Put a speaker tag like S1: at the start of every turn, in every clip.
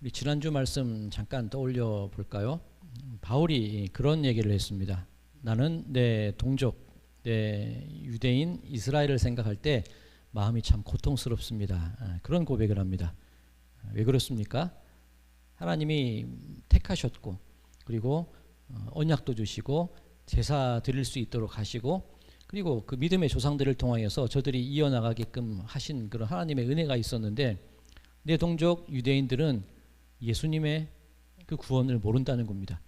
S1: 우리 지난주 말씀 잠깐 떠올려 볼까요? 바울이 그런 얘기를 했습니다. 나는 내 동족, 내 유대인 이스라엘을 생각할 때 마음이 참 고통스럽습니다. 그런 고백을 합니다. 왜 그렇습니까? 하나님이 택하셨고, 그리고 언약도 주시고 제사 드릴 수 있도록 하시고, 그리고 그 믿음의 조상들을 통하여서 저들이 이어나가게끔 하신 그런 하나님의 은혜가 있었는데, 내 동족 유대인들은 예수님의 그 구원을 모른다는 겁니다.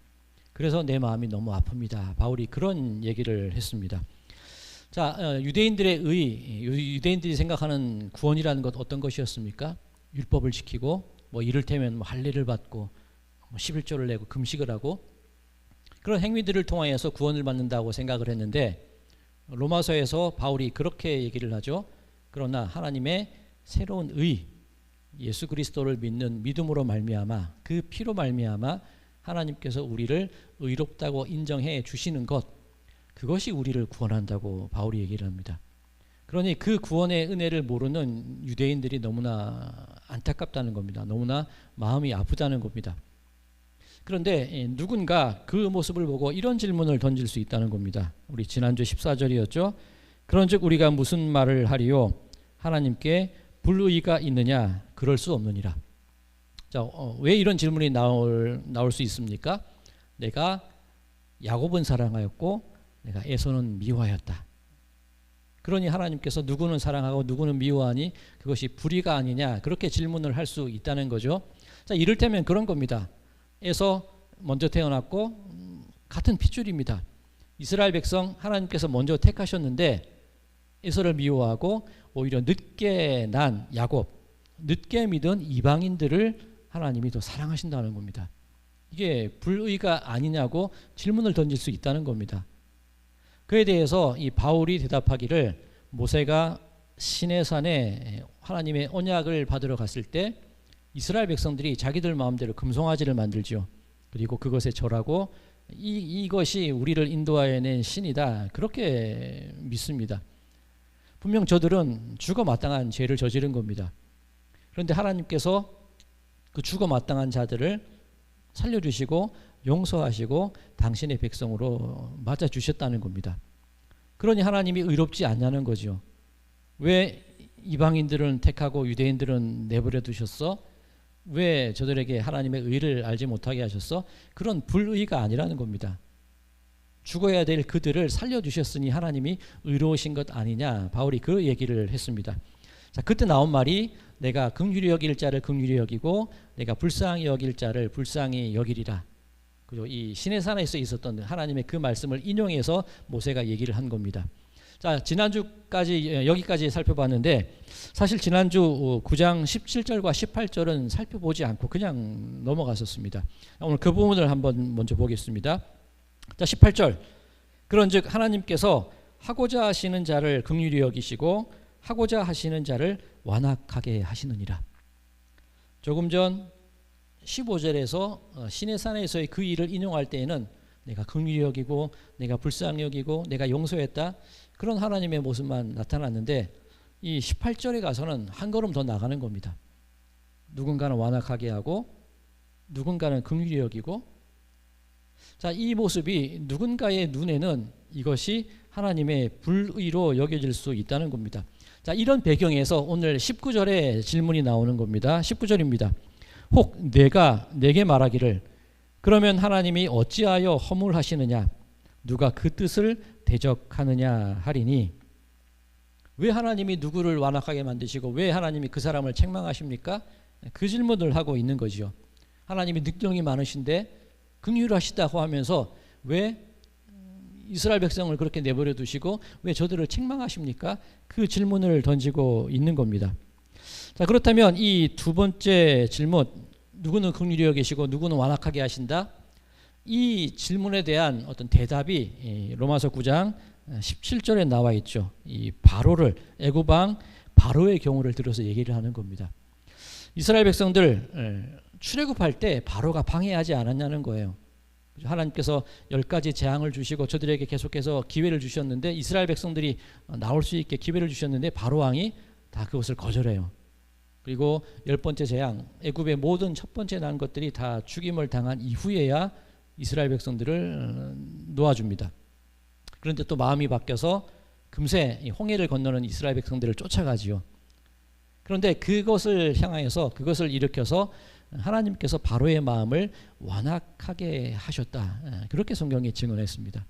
S1: 그래서 내 마음이 너무 아픕니다. 바울이 그런 얘기를 했습니다. 자, 유대인들이 생각하는 구원이라는 것 어떤 것이었습니까? 율법을 지키고, 이를테면 할례를 받고, 11조를 내고 금식을 하고, 그런 행위들을 통하여서 구원을 받는다고 생각을 했는데, 로마서에서 바울이 그렇게 얘기를 하죠. 그러나 하나님의 새로운 의, 예수 그리스도를 믿는 믿음으로 말미암아, 그 피로 말미암아 하나님께서 우리를 의롭다고 인정해 주시는 것, 그것이 우리를 구원한다고 바울이 얘기를 합니다. 그러니 그 구원의 은혜를 모르는 유대인들이 너무나 안타깝다는 겁니다. 너무나 마음이 아프다는 겁니다. 그런데 누군가 그 모습을 보고 이런 질문을 던질 수 있다는 겁니다. 우리 지난주 14절이었죠. 그런즉 우리가 무슨 말을 하리요? 하나님께 불의가 있느냐? 그럴 수 없느니라. 자, 왜 이런 질문이 나올 수 있습니까? 내가 야곱은 사랑하였고 내가 에서는 미워하였다. 그러니 하나님께서 누구는 사랑하고 누구는 미워하니 그것이 불의가 아니냐, 그렇게 질문을 할 수 있다는 거죠. 자, 이를테면 그런 겁니다. 에서 먼저 태어났고 같은 핏줄입니다. 이스라엘 백성 하나님께서 먼저 택하셨는데 에서를 미워하고 오히려 늦게 난 야곱, 늦게 믿은 이방인들을 하나님이 더 사랑하신다는 겁니다. 이게 불의가 아니냐고 질문을 던질 수 있다는 겁니다. 그에 대해서 이 바울이 대답하기를, 모세가 시내산에 하나님의 언약을 받으러 갔을 때 이스라엘 백성들이 자기들 마음대로 금송아지를 만들죠. 그리고 그것에 절하고 이것이 우리를 인도하여낸 신이다, 그렇게 믿습니다. 분명 저들은 죽어 마땅한 죄를 저지른 겁니다. 그런데 하나님께서 그 죽어 마땅한 자들을 살려주시고 용서하시고 당신의 백성으로 맞아주셨다는 겁니다. 그러니 하나님이 의롭지 않냐는 거죠. 왜 이방인들은 택하고 유대인들은 내버려 두셨어? 왜 저들에게 하나님의 의를 알지 못하게 하셨어? 그런 불의가 아니라는 겁니다. 죽어야 될 그들을 살려주셨으니 하나님이 의로우신 것 아니냐, 바울이 그 얘기를 했습니다. 자, 그때 나온 말이, 내가 긍휼히 여길 자를 긍휼히 여기고 내가 불쌍히 여길 자를 불쌍히 여기리라. 그죠? 이 시내산에서 있었던 하나님의 그 말씀을 인용해서 모세가 얘기를 한 겁니다. 자, 지난주까지 여기까지 살펴봤는데, 사실 지난주 9장 17절과 18절은 살펴보지 않고 그냥 넘어갔었습니다. 오늘 그 부분을 한번 먼저 보겠습니다. 자, 18절. 그런즉 하나님께서 하고자 하시는 자를 긍휼히 여기시고 하고자 하시는 자를 완악하게 하시느니라. 조금 전 15절에서 시내산에서의 그 일을 인용할 때에는 내가 긍휼히 여기고 내가 불쌍히 여기고 내가 용서했다, 그런 하나님의 모습만 나타났는데, 이 18절에 가서는 한 걸음 더 나가는 겁니다. 누군가는 완악하게 하고 누군가는 긍휼히 여기고. 자, 이 모습이 누군가의 눈에는 이것이 하나님의 불의로 여겨질 수 있다는 겁니다. 자, 이런 배경에서 오늘 19절에 질문이 나오는 겁니다. 19절입니다. 혹 내가 내게 말하기를, 그러면 하나님이 어찌하여 허물하시느냐, 누가 그 뜻을 대적하느냐 하리니. 왜 하나님이 누구를 완악하게 만드시고 왜 하나님이 그 사람을 책망하십니까? 그 질문을 하고 있는 거죠. 하나님이 능력이 많으신데 긍휼하시다고 하면서 왜 이스라엘 백성을 그렇게 내버려 두시고 왜 저들을 책망하십니까? 그 질문을 던지고 있는 겁니다. 자, 그렇다면 이 두 번째 질문, 누구는 긍휼히 여기시고 누구는 완악하게 하신다, 이 질문에 대한 어떤 대답이 로마서 9장 17절에 나와 있죠. 이 바로를, 애굽왕 바로의 경우를 들어서 얘기를 하는 겁니다. 이스라엘 백성들 출애굽할 때 바로가 방해하지 않았냐는 거예요. 하나님께서 10가지 재앙을 주시고 저들에게 계속해서 기회를 주셨는데, 이스라엘 백성들이 나올 수 있게 기회를 주셨는데 바로 왕이 다 그것을 거절해요. 그리고 10번째 재앙, 애굽의 모든 첫 번째 난 것들이 다 죽임을 당한 이후에야 이스라엘 백성들을 놓아줍니다. 그런데 또 마음이 바뀌어서 금세 홍해를 건너는 이스라엘 백성들을 쫓아가지요. 그런데 그것을 향하여서, 그것을 일으켜서 하나님께서 바로의 마음을 완악하게 하셨다. 그렇게 성경이 증언했습니다.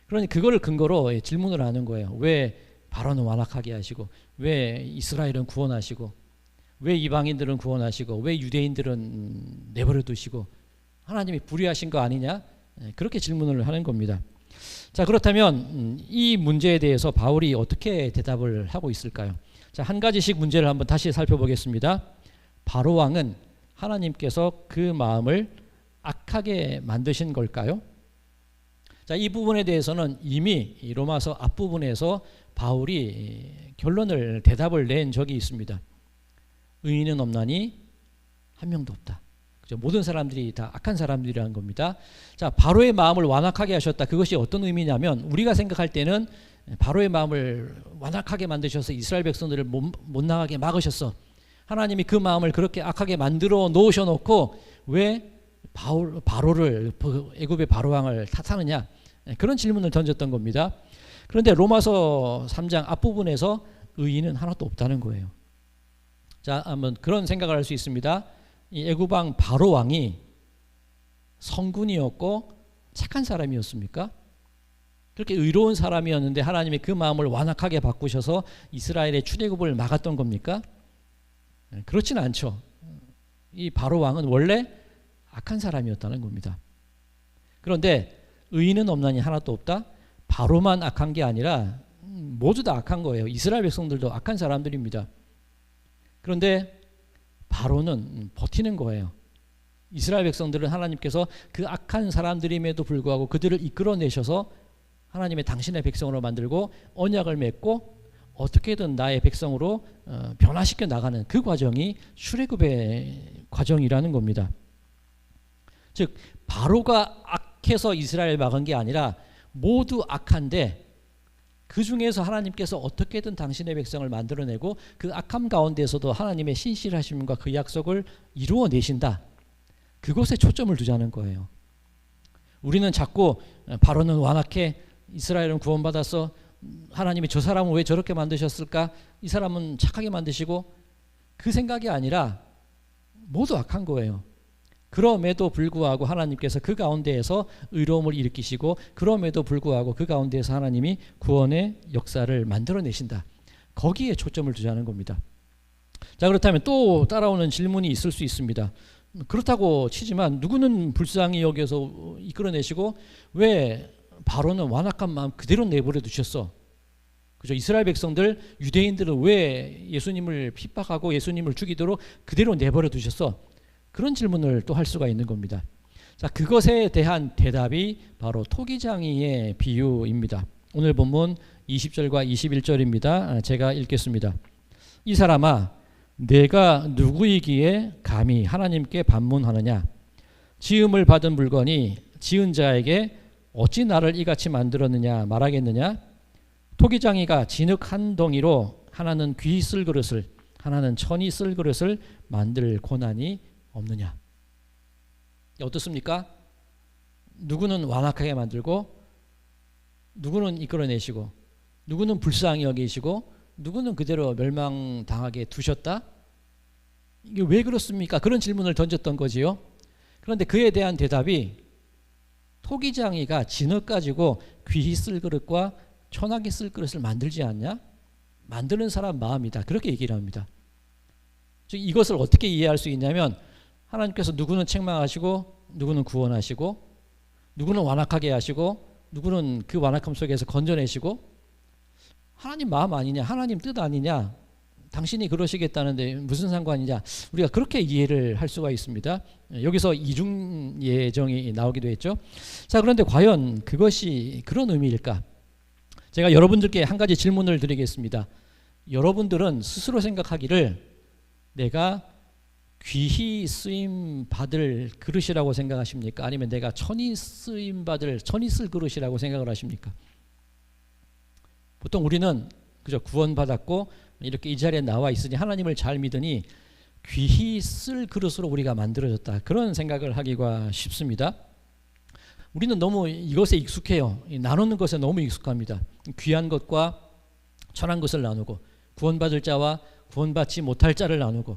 S1: 그러니 그거를 근거로 질문을 하는 거예요. 왜 바로는 완악하게 하시고, 왜 이스라엘은 구원하시고, 왜 이방인들은 구원하시고, 왜 유대인들은 내버려 두시고, 하나님이 불의하신 거 아니냐? 그렇게 질문을 하는 겁니다. 자, 그렇다면 이 문제에 대해서 바울이 어떻게 대답을 하고 있을까요? 자, 한 가지씩 문제를 한번 다시 살펴보겠습니다. 바로 왕은 하나님께서 그 마음을 악하게 만드신 걸까요? 자, 이 부분에 대해서는 이미 로마서 앞부분에서 바울이 대답을 낸 적이 있습니다. 의인은 없나니 한 명도 없다. 그죠? 모든 사람들이 다 악한 사람들이라는 겁니다. 자, 바로의 마음을 완악하게 하셨다. 그것이 어떤 의미냐면, 우리가 생각할 때는 바로의 마음을 완악하게 만드셔서 이스라엘 백성들을 못 나가게 막으셨어. 하나님이 그 마음을 그렇게 악하게 만들어 놓으셔놓고 왜 바로를, 애굽의 바로 왕을 탓하느냐, 그런 질문을 던졌던 겁니다. 그런데 로마서 3장 앞부분에서 의인은 하나도 없다는 거예요. 자, 한번 그런 생각을 할 수 있습니다. 이 애굽 왕 바로 왕이 성군이었고 착한 사람이었습니까? 그렇게 의로운 사람이었는데 하나님이 그 마음을 완악하게 바꾸셔서 이스라엘의 출애굽을 막았던 겁니까? 그렇지는 않죠. 이 바로 왕은 원래 악한 사람이었다는 겁니다. 그런데 의인은 없나니 하나도 없다? 바로만 악한 게 아니라 모두 다 악한 거예요. 이스라엘 백성들도 악한 사람들입니다. 그런데 바로는 버티는 거예요. 이스라엘 백성들은 하나님께서 그 악한 사람들임에도 불구하고 그들을 이끌어내셔서 하나님의 당신의 백성으로 만들고 언약을 맺고 어떻게든 나의 백성으로 변화시켜 나가는 그 과정이 출애굽의 과정이라는 겁니다. 즉 바로가 악해서 이스라엘 막은 게 아니라 모두 악한데 그 중에서 하나님께서 어떻게든 당신의 백성을 만들어내고 그 악함 가운데서도 하나님의 신실하심과 그 약속을 이루어내신다. 그것에 초점을 두자는 거예요. 우리는 자꾸 바로는 완악해, 이스라엘은 구원받았어, 하나님이 저 사람은 왜 저렇게 만드셨을까, 이 사람은 착하게 만드시고, 그 생각이 아니라 모두 악한 거예요. 그럼에도 불구하고 하나님께서 그 가운데에서 의로움을 일으키시고, 그럼에도 불구하고 그 가운데에서 하나님이 구원의 역사를 만들어내신다. 거기에 초점을 두자는 겁니다. 자, 그렇다면 또 따라오는 질문이 있을 수 있습니다. 그렇다고 치지만 누구는 불쌍히 여겨서 이끌어내시고 왜 바로는 완악한 마음 그대로 내버려 두셨어? 그죠? 이스라엘 백성들, 유대인들은 왜 예수님을 핍박하고 예수님을 죽이도록 그대로 내버려 두셨어? 그런 질문을 또 할 수가 있는 겁니다. 자, 그것에 대한 대답이 바로 토기장이의 비유입니다. 오늘 본문 20절과 21절입니다. 제가 읽겠습니다. 이 사람아, 내가 누구이기에 감히 하나님께 반문하느냐? 지음을 받은 물건이 지은 자에게 어찌 나를 이같이 만들었느냐 말하겠느냐? 토기장이가 진흙 한 덩이로 하나는 귀 쓸 그릇을, 하나는 천이 쓸 그릇을 만들 고난이 없느냐? 어떻습니까? 누구는 완악하게 만들고, 누구는 이끌어내시고, 누구는 불쌍히 여기시고, 누구는 그대로 멸망당하게 두셨다? 이게 왜 그렇습니까? 그런 질문을 던졌던 거지요. 그런데 그에 대한 대답이, 토기장이가 진흙 가지고 귀히 쓸 그릇과 천하게 쓸 그릇을 만들지 않냐? 만드는 사람 마음이다. 그렇게 얘기를 합니다. 즉 이것을 어떻게 이해할 수 있냐면, 하나님께서 누구는 책망하시고, 누구는 구원하시고, 누구는 완악하게 하시고, 누구는 그 완악함 속에서 건져내시고, 하나님 마음 아니냐, 하나님 뜻 아니냐, 당신이 그러시겠다는데 무슨 상관이냐, 우리가 그렇게 이해를 할 수가 있습니다. 여기서 이중 예정이 나오기도 했죠. 자, 그런데 과연 그것이 그런 의미일까? 제가 여러분들께 한 가지 질문을 드리겠습니다. 여러분들은 스스로 생각하기를 내가 귀히 쓰임 받을 그릇이라고 생각하십니까? 아니면 내가 천이 쓰임 받을, 천이 쓸 그릇이라고 생각을 하십니까? 보통 우리는 그저 구원받았고 이렇게 이 자리에 나와 있으니 하나님을 잘 믿으니 귀히 쓸 그릇으로 우리가 만들어졌다. 그런 생각을 하기가 쉽습니다. 우리는 너무 이것에 익숙해요. 나누는 것에 너무 익숙합니다. 귀한 것과 천한 것을 나누고 구원받을 자와 구원받지 못할 자를 나누고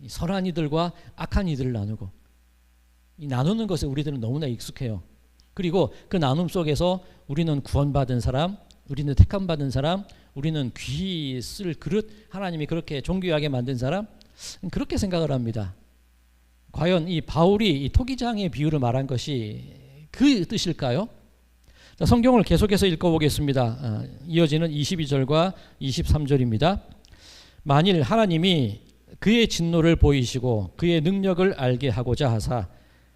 S1: 선한 이들과 악한 이들을 나누고 이 나누는 것에 우리들은 너무나 익숙해요. 그리고 그 나눔 속에서 우리는 구원받은 사람, 우리는 택함받은 사람, 우리는 귀히 쓸 그릇, 하나님이 그렇게 존귀하게 만든 사람, 그렇게 생각을 합니다. 과연 이 바울이 이 토기장의 비유를 말한 것이 그 뜻일까요? 자, 성경을 계속해서 읽어보겠습니다. 이어지는 22절과 23절입니다. 만일 하나님이 그의 진노를 보이시고 그의 능력을 알게 하고자 하사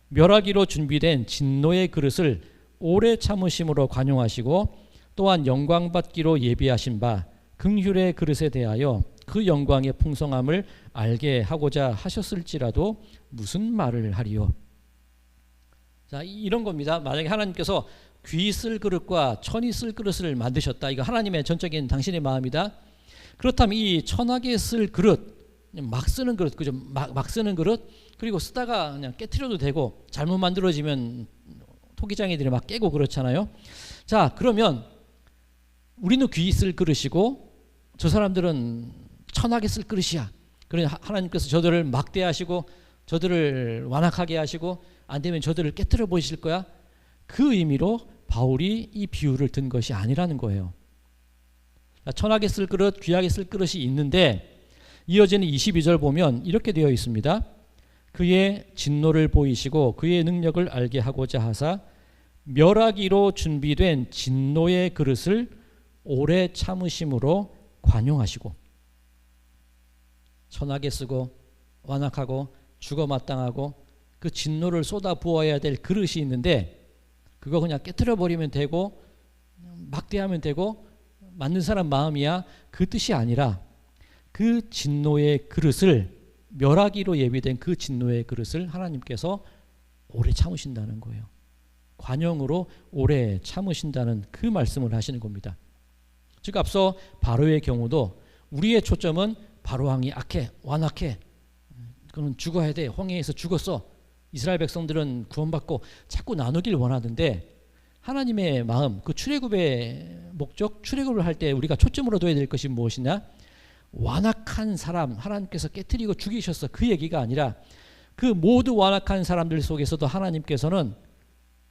S1: 멸하기로 준비된 진노의 그릇을 오래 참으심으로 관용하시고 또한 영광받기로 예비하신 바 긍휼의 그릇에 대하여 그 영광의 풍성함을 알게 하고자 하셨을지라도 무슨 말을 하리요? 자, 이런 겁니다. 만약에 하나님께서 귀 쓸 그릇과 천이 쓸 그릇을 만드셨다. 이거 하나님의 전적인 당신의 마음이다. 그렇다면 이 천하게 쓸 그릇, 막 쓰는 그릇, 그죠? 막 쓰는 그릇, 그리고 쓰다가 그냥 깨트려도 되고 잘못 만들어지면 토기장이들이 막 깨고 그렇잖아요. 자, 그러면 우리는 귀 쓸 그릇이고 저 사람들은 천하게 쓸 그릇이야. 그러니 하나님께서 저들을 막대하시고 저들을 완악하게 하시고 안 되면 저들을 깨트려 보이실 거야. 그 의미로 바울이 이 비유를 든 것이 아니라는 거예요. 천하게 쓸 그릇, 귀하게 쓸 그릇이 있는데 이어지는 22절 보면 이렇게 되어 있습니다. 그의 진노를 보이시고 그의 능력을 알게 하고자 하사 멸하기로 준비된 진노의 그릇을 오래 참으심으로 관용하시고, 천하게 쓰고 완악하고 죽어 마땅하고 그 진노를 쏟아 부어야 될 그릇이 있는데 그거 그냥 깨트려 버리면 되고 막대하면 되고 맞는 사람 마음이야. 그 뜻이 아니라 그 진노의 그릇을, 멸하기로 예비된 그 진노의 그릇을 하나님께서 오래 참으신다는 거예요. 관용으로 오래 참으신다는 그 말씀을 하시는 겁니다. 즉 앞서 바로의 경우도 우리의 초점은 바로 왕이 악해, 완악해, 그는 죽어야 돼, 홍해에서 죽었어. 이스라엘 백성들은 구원받고 자꾸 나누길 원하는데 하나님의 마음, 그 출애굽의 목적, 출애굽을 할 때 우리가 초점으로 둬야 될 것이 무엇이냐? 완악한 사람 하나님께서 깨트리고 죽이셨어. 그 얘기가 아니라 그 모두 완악한 사람들 속에서도 하나님께서는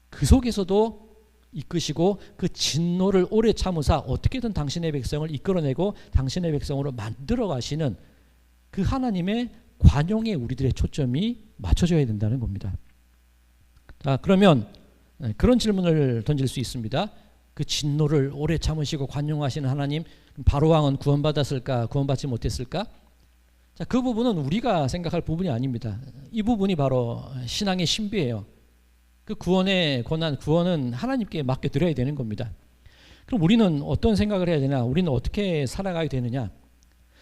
S1: 그 속에서도 이끄시고 그 진노를 오래 참으사 어떻게든 당신의 백성을 이끌어내고 당신의 백성으로 만들어 가시는 그 하나님의 관용에 우리들의 초점이 맞춰져야 된다는 겁니다. 자, 그러면 그런 질문을 던질 수 있습니다. 그 진노를 오래 참으시고 관용하시는 하나님, 바로 왕은 구원받았을까, 구원받지 못했을까? 자, 그 부분은 우리가 생각할 부분이 아닙니다. 이 부분이 바로 신앙의 신비예요. 그 구원의 권한, 구원은 하나님께 맡겨드려야 되는 겁니다. 그럼 우리는 어떤 생각을 해야 되나? 우리는 어떻게 살아가야 되느냐?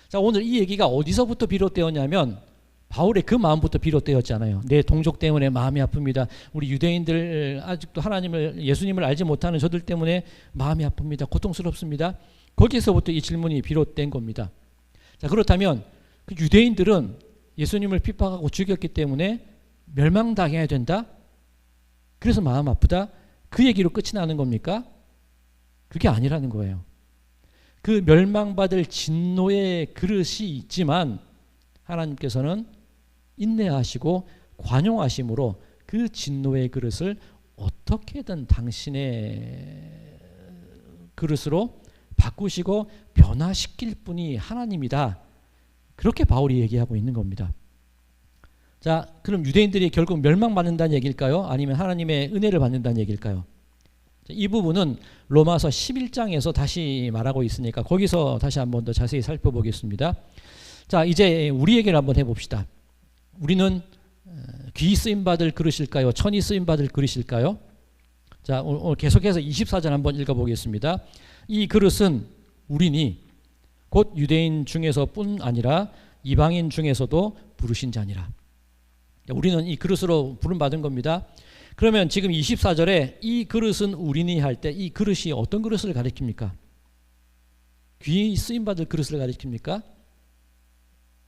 S1: 자, 오늘 이 얘기가 어디서부터 비롯되었냐면 바울의 그 마음부터 비롯되었잖아요. 내 동족 때문에 마음이 아픕니다. 우리 유대인들 아직도 하나님을, 예수님을 알지 못하는 저들 때문에 마음이 아픕니다. 고통스럽습니다. 거기에서부터 이 질문이 비롯된 겁니다. 자, 그렇다면 그 유대인들은 예수님을 핍박하고 죽였기 때문에 멸망당해야 된다? 그래서 마음 아프다? 그 얘기로 끝이 나는 겁니까? 그게 아니라는 거예요. 그 멸망받을 진노의 그릇이 있지만 하나님께서는 인내하시고 관용하심으로 그 진노의 그릇을 어떻게든 당신의 그릇으로 바꾸시고 변화시킬 분이 하나님이다. 그렇게 바울이 얘기하고 있는 겁니다. 자, 그럼 유대인들이 결국 멸망받는다는 얘기일까요? 아니면 하나님의 은혜를 받는다는 얘기일까요? 이 부분은 로마서 11장에서 다시 말하고 있으니까 거기서 다시 한번 더 자세히 살펴보겠습니다. 자, 이제 우리 얘기를 한번 해봅시다. 우리는 귀 쓰임받을 그릇일까요? 천이 쓰임받을 그릇일까요? 자, 오늘 계속해서 24절 한번 읽어보겠습니다. 이 그릇은 우리니 곧 유대인 중에서뿐 아니라 이방인 중에서도 부르신 자니라. 우리는 이 그릇으로 부름받은 겁니다. 그러면 지금 24절에 이 그릇은 우리니 할 때 이 그릇이 어떤 그릇을 가리킵니까? 귀 쓰임받을 그릇을 가리킵니까?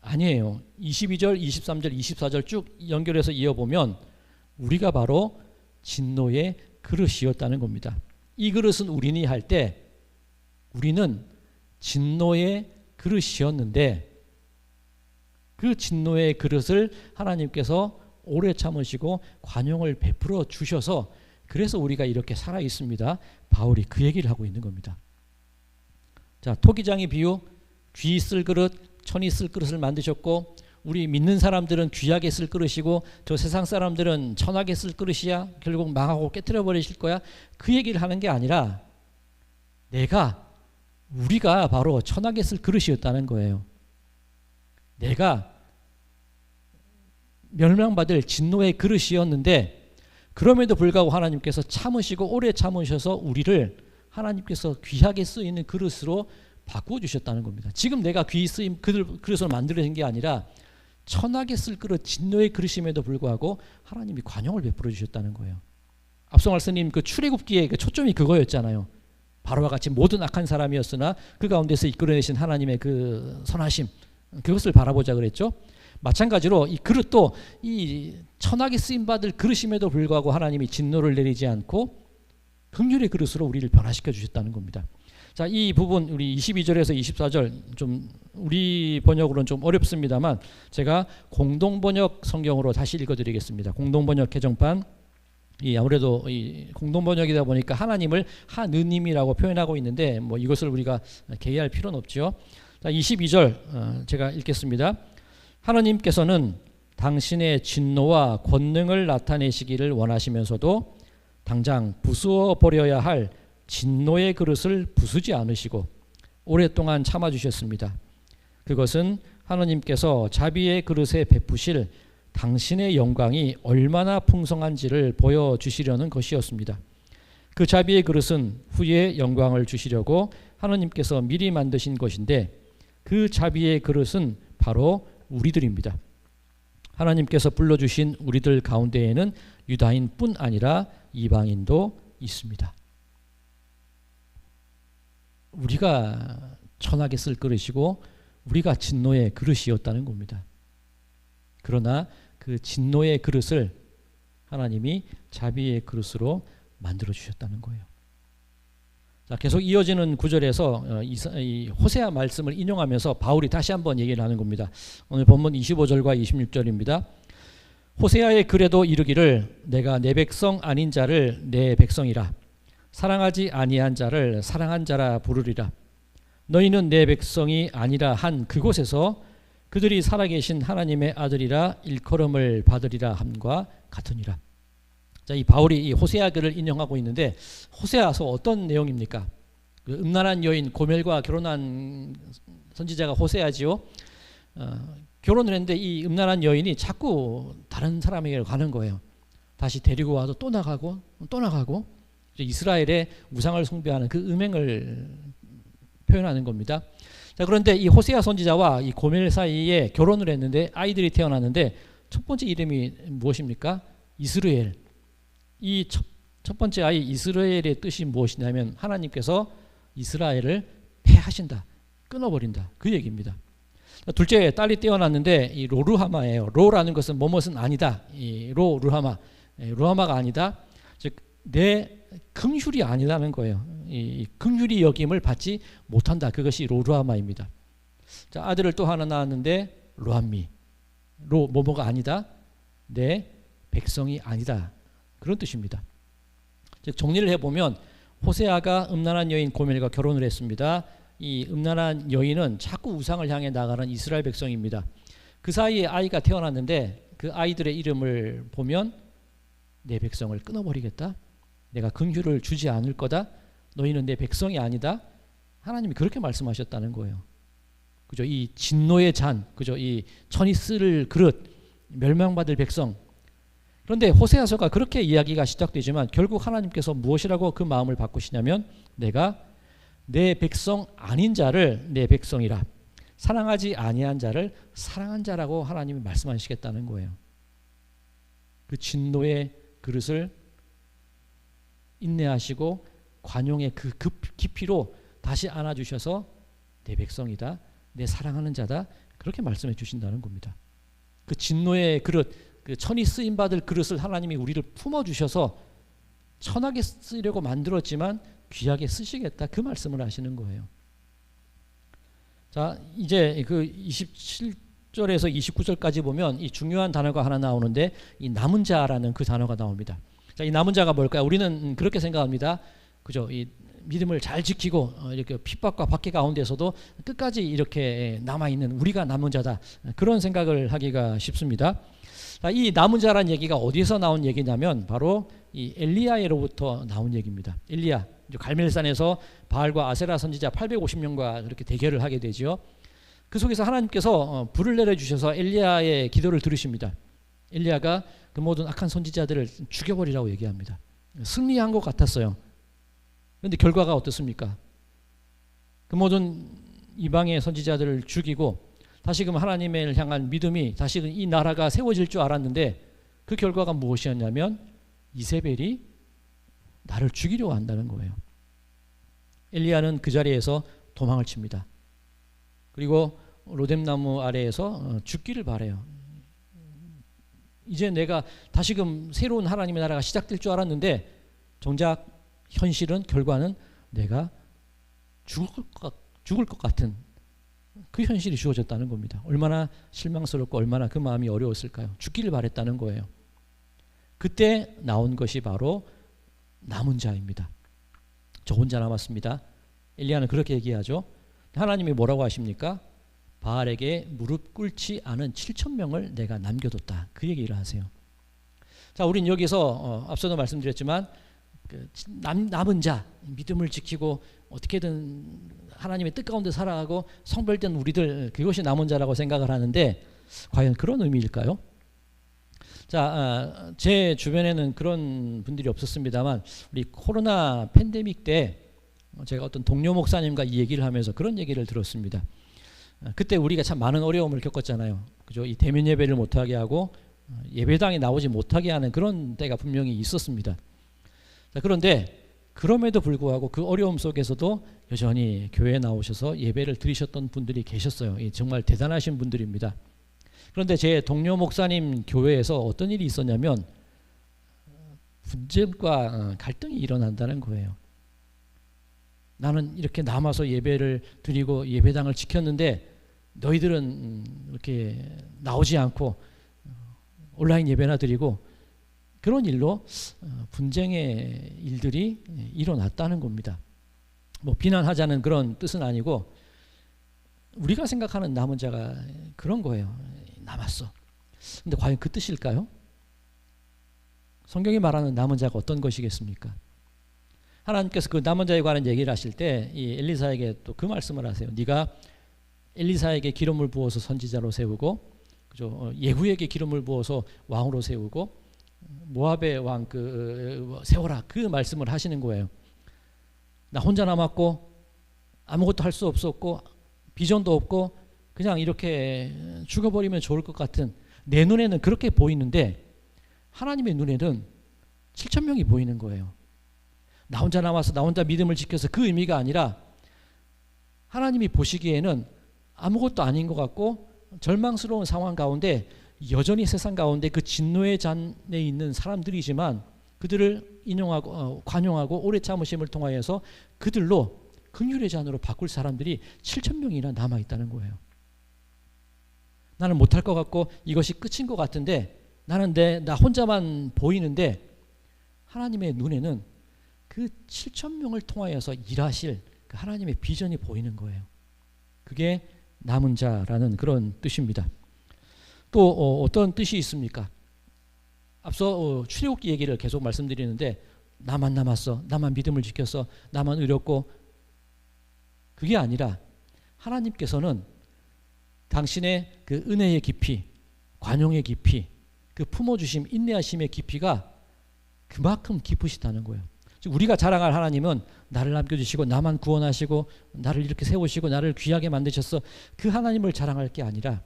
S1: 아니에요. 22절, 23절, 24절 쭉 연결해서 이어보면 우리가 바로 진노의 그릇이었다는 겁니다. 이 그릇은 우리니 할 때 우리는 진노의 그릇이었는데 그 진노의 그릇을 하나님께서 오래 참으시고 관용을 베풀어 주셔서 그래서 우리가 이렇게 살아 있습니다. 바울이 그 얘기를 하고 있는 겁니다. 자, 토기장의 비유, 귀 쓸 그릇, 천이 쓸 그릇을 만드셨고 우리 믿는 사람들은 귀하게 쓸 그릇이고 저 세상 사람들은 천하게 쓸 그릇이야. 결국 망하고 깨트려 버리실 거야. 그 얘기를 하는 게 아니라 우리가 바로 천하게 쓸 그릇이었다는 거예요. 내가 멸망받을 진노의 그릇이었는데 그럼에도 불구하고 하나님께서 참으시고 오래 참으셔서 우리를 하나님께서 귀하게 쓰이는 그릇으로 바꾸어 주셨다는 겁니다. 지금 내가 귀히 쓰임 그릇을 만들어진 게 아니라 천하게 쓸 그릇 진노의 그릇임에도 불구하고 하나님이 관용을 베풀어 주셨다는 거예요. 앞서 말씀님 그 출애굽기의 그 초점이 그거였잖아요. 바로와 같이 모든 악한 사람이었으나 그 가운데서 이끌어내신 하나님의 그 선하심 그것을 바라보자 그랬죠. 마찬가지로 이 그릇도 이 천하게 쓰임받을 그릇임에도 불구하고 하나님이 진노를 내리지 않고 긍휼의 그릇으로 우리를 변화시켜 주셨다는 겁니다. 자, 이 부분 우리 22절에서 24절 좀 우리 번역으로는 좀 어렵습니다만 제가 공동번역 성경으로 다시 읽어드리겠습니다. 공동번역 개정판 아무래도 이 공동번역이다 보니까 하나님을 하느님이라고 표현하고 있는데 뭐 이것을 우리가 개의할 필요는 없죠. 자, 22절 제가 읽겠습니다. 하나님께서는 당신의 진노와 권능을 나타내시기를 원하시면서도 당장 부수어 버려야 할 진노의 그릇을 부수지 않으시고 오랫동안 참아주셨습니다. 그것은 하나님께서 자비의 그릇에 베푸실 당신의 영광이 얼마나 풍성한지를 보여주시려는 것이었습니다. 그 자비의 그릇은 후에 영광을 주시려고 하나님께서 미리 만드신 것인데 그 자비의 그릇은 바로 우리들입니다. 하나님께서 불러주신 우리들 가운데에는 유다인뿐 아니라 이방인도 있습니다. 우리가 천하게 쓸 그릇이고 우리가 진노의 그릇이었다는 겁니다. 그러나 그 진노의 그릇을 하나님이 자비의 그릇으로 만들어 주셨다는 거예요. 자, 계속 이어지는 구절에서 이 호세아 말씀을 인용하면서 바울이 다시 한번 얘기를 하는 겁니다. 오늘 본문 25절과 26절입니다. 호세아의 글에도 이르기를 내가 내 백성 아닌 자를 내 백성이라 사랑하지 아니한 자를 사랑한 자라 부르리라. 너희는 내 백성이 아니라 한 그곳에서 그들이 살아계신 하나님의 아들이라 일컬음을 받으리라 함과 같으니라. 자, 이 바울이 이 호세아 글을 인용하고 있는데 호세아서 어떤 내용입니까? 그 음란한 여인 고멜과 결혼한 선지자가 호세아지요. 결혼을 했는데 이 음란한 여인이 자꾸 다른 사람에게 가는 거예요. 다시 데리고 와서 또 나가고 또 나가고 이스라엘의 우상을 숭배하는 그 음행을 표현하는 겁니다. 자, 그런데 이 호세아 선지자와 이 고멜 사이에 결혼을 했는데 아이들이 태어났는데 첫 번째 이름이 무엇입니까? 이스라엘. 이 첫 번째 아이 이스라엘의 뜻이 무엇이냐면 하나님께서 이스라엘을 패하신다, 끊어버린다 그 얘기입니다. 둘째 딸이 태어났는데 이 로르하마예요. 로라는 것은 뭐뭇은 아니다. 이 로르하마, 루하마가 아니다. 즉 내 긍휼이 아니라는 거예요. 이 긍휼이 여김을 받지 못한다. 그것이 로르하마입니다. 자, 아들을 또 하나 낳았는데 로함미, 뭐뭐가 아니다. 내 백성이 아니다. 그런 뜻입니다. 즉 정리를 해보면 호세아가 음란한 여인 고멜과 결혼을 했습니다. 이 음란한 여인은 자꾸 우상을 향해 나가는 이스라엘 백성입니다. 그 사이에 아이가 태어났는데 그 아이들의 이름을 보면 내 백성을 끊어버리겠다. 내가 긍휼을 주지 않을 거다. 너희는 내 백성이 아니다. 하나님이 그렇게 말씀하셨다는 거예요. 그죠? 이 진노의 잔, 그죠? 이 천이 쓸 그릇, 멸망받을 백성. 그런데 호세아서가 그렇게 이야기가 시작되지만 결국 하나님께서 무엇이라고 그 마음을 바꾸시냐면 내가 내 백성 아닌 자를 내 백성이라 사랑하지 아니한 자를 사랑한 자라고 하나님이 말씀하시겠다는 거예요. 그 진노의 그릇을 인내하시고 관용의 그 깊이로 다시 안아주셔서 내 백성이다, 내 사랑하는 자다, 그렇게 말씀해 주신다는 겁니다. 그 진노의 그릇, 그 천이 쓰임 받을 그릇을 하나님이 우리를 품어 주셔서 천하게 쓰려고 만들었지만 귀하게 쓰시겠다, 그 말씀을 하시는 거예요. 자, 이제 그 27절에서 29절까지 보면 이 중요한 단어가 하나 나오는데, 이 남은 자라는 그 단어가 나옵니다. 자, 이 남은 자가 뭘까요? 우리는 그렇게 생각합니다. 그죠? 이 믿음을 잘 지키고 이렇게 핍박과 박해 가운데서도 끝까지 이렇게 남아 있는 우리가 남은 자다, 그런 생각을 하기가 쉽습니다. 자, 이 남은 자란 얘기가 어디서 나온 얘기냐면 바로 이 엘리야로부터 나온 얘기입니다. 엘리야, 갈멜산에서 바알과 아세라 선지자 850명과 그렇게 대결을 하게 되죠. 그 속에서 하나님께서 불을 내려주셔서 엘리야의 기도를 들으십니다. 엘리야가 그 모든 악한 선지자들을 죽여버리라고 얘기합니다. 승리한 것 같았어요. 그런데 결과가 어떻습니까? 그 모든 이방의 선지자들을 죽이고 다시금 하나님을 향한 믿음이, 다시금 이 나라가 세워질 줄 알았는데 그 결과가 무엇이었냐면 이세벨이 나를 죽이려고 한다는 거예요. 엘리야는 그 자리에서 도망을 칩니다. 그리고 로뎀나무 아래에서 죽기를 바래요. 이제 내가 다시금 새로운 하나님의 나라가 시작될 줄 알았는데 정작 현실은, 결과는 내가 죽을 것 같은 그 현실이 주어졌다는 겁니다. 얼마나 실망스럽고 얼마나 그 마음이 어려웠을까요? 죽기를 바랬다는 거예요. 그때 나온 것이 바로 남은 자입니다. 저 혼자 남았습니다. 엘리야는 그렇게 얘기하죠. 하나님이 뭐라고 하십니까? 바알에게 무릎 꿇지 않은 7,000명을 내가 남겨뒀다, 그 얘기를 하세요. 자, 우린 여기서 앞서도 말씀드렸지만 그 남은 자, 믿음을 지키고 어떻게든 하나님의 뜻 가운데 살아가고 성별된 우리들, 그것이 남은 자라고 생각을 하는데 과연 그런 의미일까요? 자, 제 주변에는 그런 분들이 없었습니다만 우리 코로나 팬데믹 때 제가 어떤 동료 목사님과 이 얘기를 하면서 그런 얘기를 들었습니다. 그때 우리가 참 많은 어려움을 겪었잖아요. 그죠? 이 대면 예배를 못하게 하고 예배당에 나오지 못하게 하는 그런 때가 분명히 있었습니다. 자, 그런데 그럼에도 불구하고 그 어려움 속에서도 여전히 교회에 나오셔서 예배를 드리셨던 분들이 계셨어요. 정말 대단하신 분들입니다. 그런데 제 동료 목사님 교회에서 어떤 일이 있었냐면 분쟁과 갈등이 일어난다는 거예요. 나는 이렇게 남아서 예배를 드리고 예배당을 지켰는데 너희들은 이렇게 나오지 않고 온라인 예배나 드리고, 그런 일로 분쟁의 일들이 일어났다는 겁니다. 뭐 비난하자는 그런 뜻은 아니고 우리가 생각하는 남은 자가 그런 거예요. 남았어. 근데 과연 그 뜻일까요? 성경이 말하는 남은 자가 어떤 것이겠습니까? 하나님께서 그 남은 자에 관한 얘기를 하실 때 이 엘리사에게 또 그 말씀을 하세요. 네가 엘리사에게 기름을 부어서 선지자로 세우고, 그죠? 예후에게 기름을 부어서 왕으로 세우고, 모압의 왕 세워라, 그 말씀을 하시는 거예요. 나 혼자 남았고 아무것도 할 수 없었고 비전도 없고 그냥 이렇게 죽어버리면 좋을 것 같은, 내 눈에는 그렇게 보이는데 하나님의 눈에는 7,000명이 보이는 거예요. 나 혼자 남아서 나 혼자 믿음을 지켜서 그 의미가 아니라 하나님이 보시기에는 아무것도 아닌 것 같고 절망스러운 상황 가운데 여전히 세상 가운데 그 진노의 잔에 있는 사람들이지만 그들을 인용하고 관용하고 오래 참으심을 통하여서 그들로 긍휼의 잔으로 바꿀 사람들이 7,000명이나 남아있다는 거예요. 나는 못할 것 같고 이것이 끝인 것 같은데 나는 나 혼자만 보이는데 하나님의 눈에는 그 7,000명을 통하여서 일하실 그 하나님의 비전이 보이는 거예요. 그게 남은 자라는 그런 뜻입니다. 또 어떤 뜻이 있습니까? 앞서 출애굽기 얘기를 계속 말씀드리는데 나만 남았어, 나만 믿음을 지켰어, 나만 의롭고, 그게 아니라 하나님께서는 당신의 그 은혜의 깊이, 관용의 깊이, 그 품어주심, 인내하심의 깊이가 그만큼 깊으시다는 거예요. 우리가 자랑할 하나님은 나를 남겨주시고 나만 구원하시고 나를 이렇게 세우시고 나를 귀하게 만드셨어, 그 하나님을 자랑할 게 아니라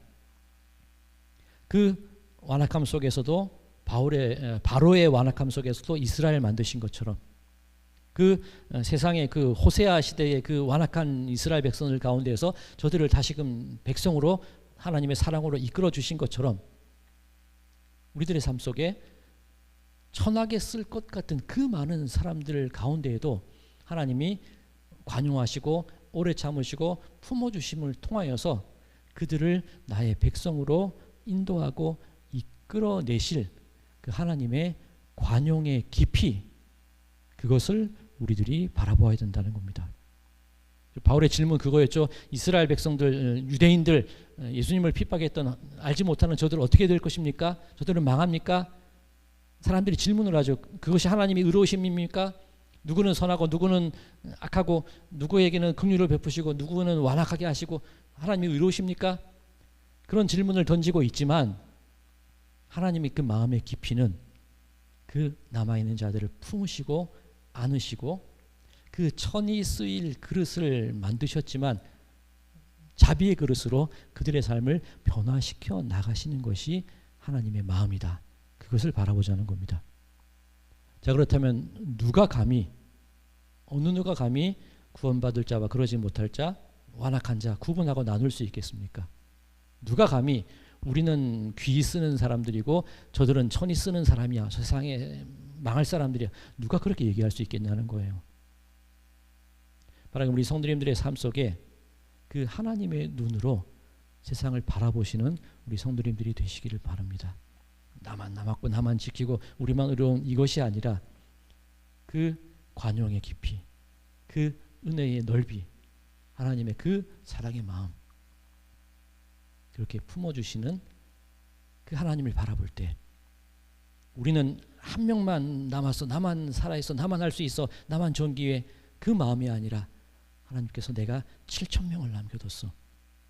S1: 그 완악함 속에서도 바로의 완악함 속에서도 이스라엘 만드신 것처럼 그 세상의 그 호세아 시대의 그 완악한 이스라엘 백성들 가운데에서 저들을 다시금 백성으로 하나님의 사랑으로 이끌어 주신 것처럼 우리들의 삶 속에 천하게 쓸 것 같은 그 많은 사람들 가운데에도 하나님이 관용하시고 오래 참으시고 품어주심을 통하여서 그들을 나의 백성으로 인도하고 이끌어내실 그 하나님의 관용의 깊이, 그것을 우리들이 바라보아야 된다는 겁니다. 바울의 질문 그거였죠. 이스라엘 백성들, 유대인들, 예수님을 핍박했던 알지 못하는 저들 어떻게 될 것입니까? 저들은 망합니까? 사람들이 질문을 하죠. 그것이 하나님의 의로우심입니까? 누구는 선하고 누구는 악하고 누구에게는 긍휼을 베푸시고 누구는 완악하게 하시고 하나님이 의로우십니까? 그런 질문을 던지고 있지만 하나님이 그 마음의 깊이는 그 남아있는 자들을 품으시고 안으시고 그 천이 쓰일 그릇을 만드셨지만 자비의 그릇으로 그들의 삶을 변화시켜 나가시는 것이 하나님의 마음이다. 그것을 바라보자는 겁니다. 자, 그렇다면 어느 누가 감히 구원받을 자와 그러지 못할 자, 완악한 자 구분하고 나눌 수 있겠습니까? 누가 감히 우리는 귀 쓰는 사람들이고 저들은 천이 쓰는 사람이야, 세상에 망할 사람들이야, 누가 그렇게 얘기할 수 있겠냐는 거예요. 바라기 우리 성도님들의 삶 속에 그 하나님의 눈으로 세상을 바라보시는 우리 성도님들이 되시기를 바랍니다. 나만 남았고 나만 지키고 우리만 의로운 이것이 아니라 그 관용의 깊이, 그 은혜의 넓이, 하나님의 그 사랑의 마음, 그렇게 품어주시는 그 하나님을 바라볼 때 우리는 한 명만 남았어, 나만 살아있어, 나만 할 수 있어, 나만 좋은 기회, 그 마음이 아니라 하나님께서 내가 7,000명을 남겨뒀어,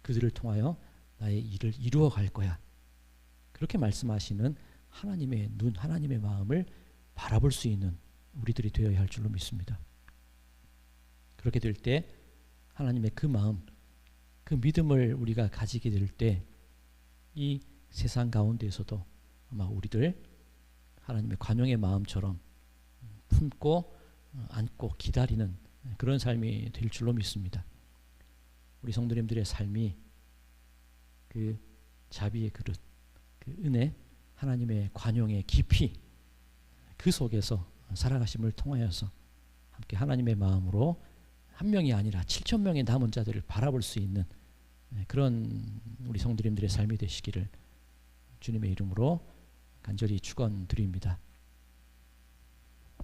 S1: 그들을 통하여 나의 일을 이루어 갈 거야, 그렇게 말씀하시는 하나님의 눈, 하나님의 마음을 바라볼 수 있는 우리들이 되어야 할 줄로 믿습니다. 그렇게 될 때 하나님의 그 마음, 그 믿음을 우리가 가지게 될 때 이 세상 가운데에서도 아마 우리들 하나님의 관용의 마음처럼 품고 안고 기다리는 그런 삶이 될 줄로 믿습니다. 우리 성도님들의 삶이 그 자비의 그릇, 그 은혜, 하나님의 관용의 깊이, 그 속에서 살아가심을 통하여서 함께 하나님의 마음으로 한 명이 아니라 7,000명의 남은 자들을 바라볼 수 있는 그런 우리 성도님들의 삶이 되시기를 주님의 이름으로 간절히 축원드립니다.